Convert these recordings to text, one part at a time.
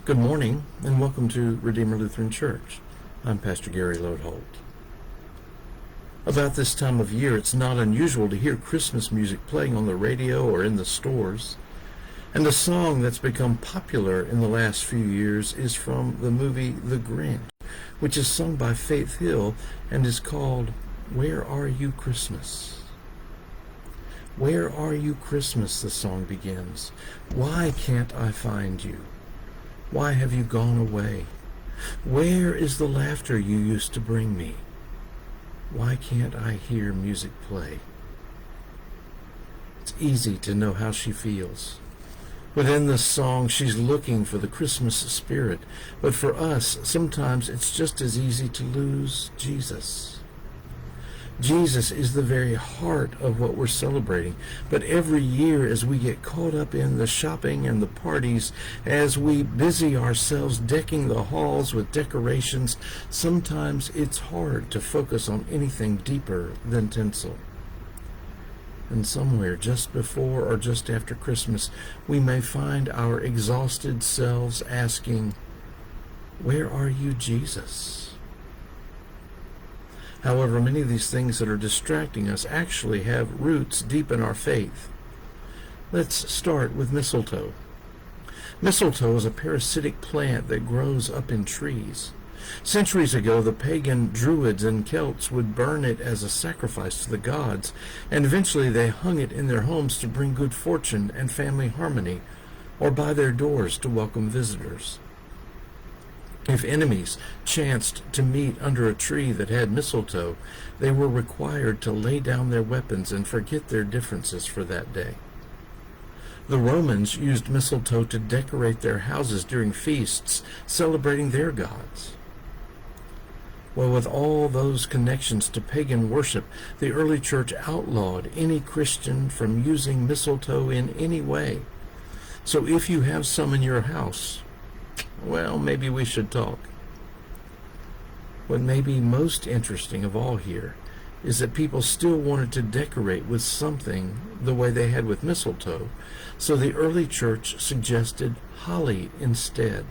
Good morning, and welcome to Redeemer Lutheran Church. I'm Pastor Gary Lodeholt. About this time of year, it's not unusual to hear Christmas music playing on the radio or in the stores. And the song that's become popular in the last few years is from the movie The Grinch, which is sung by Faith Hill and is called Where Are You Christmas? Where are you Christmas, the song begins. Why can't I find you? Why have you gone away? Where is the laughter you used to bring me? Why can't I hear music play? It's easy to know how she feels. Within this song, she's looking for the Christmas spirit. But for us, sometimes it's just as easy to lose Jesus. Jesus is the very heart of what we're celebrating. But every year, as we get caught up in the shopping and the parties, as we busy ourselves decking the halls with decorations, sometimes it's hard to focus on anything deeper than tinsel. And somewhere just before or just after Christmas, we may find our exhausted selves asking, "Where are you, Jesus?" However, many of these things that are distracting us actually have roots deep in our faith. Let's start with mistletoe. Mistletoe is a parasitic plant that grows up in trees. Centuries ago, the pagan Druids and Celts would burn it as a sacrifice to the gods, and eventually they hung it in their homes to bring good fortune and family harmony, or by their doors to welcome visitors. If enemies chanced to meet under a tree that had mistletoe, they were required to lay down their weapons and forget their differences for that day. The Romans used mistletoe to decorate their houses during feasts, celebrating their gods. Well, with all those connections to pagan worship, the early church outlawed any Christian from using mistletoe in any way. So if you have some in your house, well, maybe we should talk. What may be most interesting of all here is that people still wanted to decorate with something the way they had with mistletoe, so the early church suggested holly instead.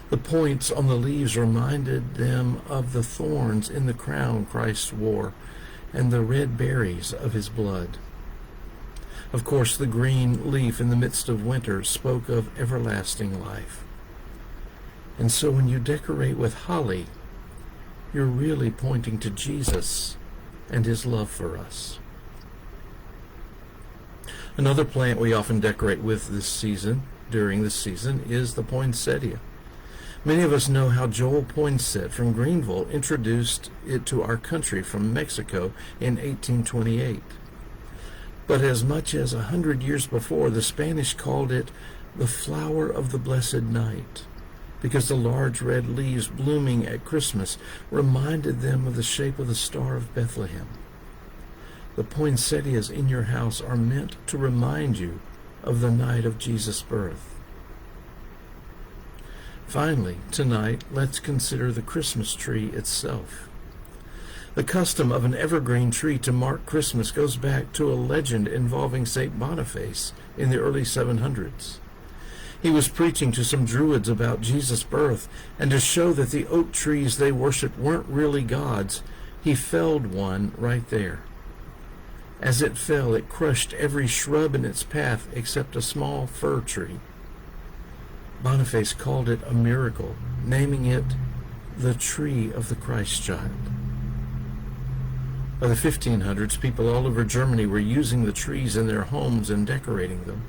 The points on the leaves reminded them of the thorns in the crown Christ wore and the red berries of his blood. Of course, the green leaf in the midst of winter spoke of everlasting life. And so when you decorate with holly, you're really pointing to Jesus and his love for us. Another plant we often decorate with during this season, is the poinsettia. Many of us know how Joel Poinsett from Greenville introduced it to our country from Mexico in 1828. But as much as 100 years before, the Spanish called it the flower of the blessed night, because the large red leaves blooming at Christmas reminded them of the shape of the Star of Bethlehem. The poinsettias in your house are meant to remind you of the night of Jesus' birth. Finally, tonight, let's consider the Christmas tree itself. The custom of an evergreen tree to mark Christmas goes back to a legend involving St. Boniface in the early 700s. He was preaching to some Druids about Jesus' birth, and to show that the oak trees they worshipped weren't really gods, he felled one right there. As it fell, it crushed every shrub in its path except a small fir tree. Boniface called it a miracle, naming it the Tree of the Christ Child. By the 1500s, people all over Germany were using the trees in their homes and decorating them.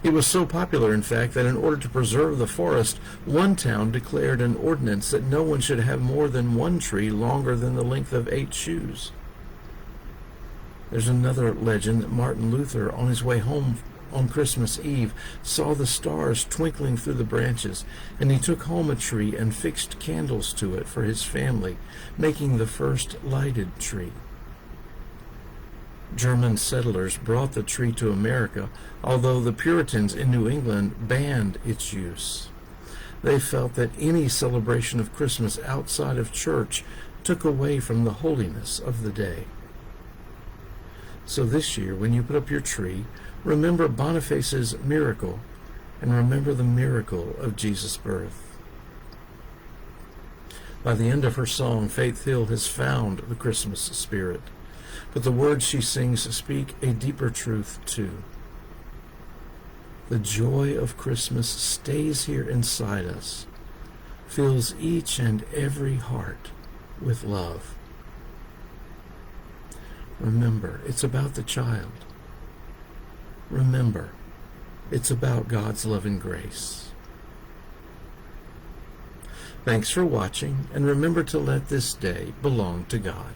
It was so popular, in fact, that in order to preserve the forest, one town declared an ordinance that no one should have more than one tree longer than the length of 8 shoes. There's another legend that Martin Luther, on his way home on Christmas Eve, saw the stars twinkling through the branches, and he took home a tree and fixed candles to it for his family, making the first lighted tree. German settlers brought the tree to America, although the Puritans in New England banned its use. They felt that any celebration of Christmas outside of church took away from the holiness of the day. So this year, when you put up your tree, remember Boniface's miracle and remember the miracle of Jesus' birth. By the end of her song, Faith Hill has found the Christmas spirit, but the words she sings speak a deeper truth too. The joy of Christmas stays here inside us, fills each and every heart with love. Remember, it's about the child. Remember, it's about God's love and grace. Thanks for watching, and remember to let this day belong to God.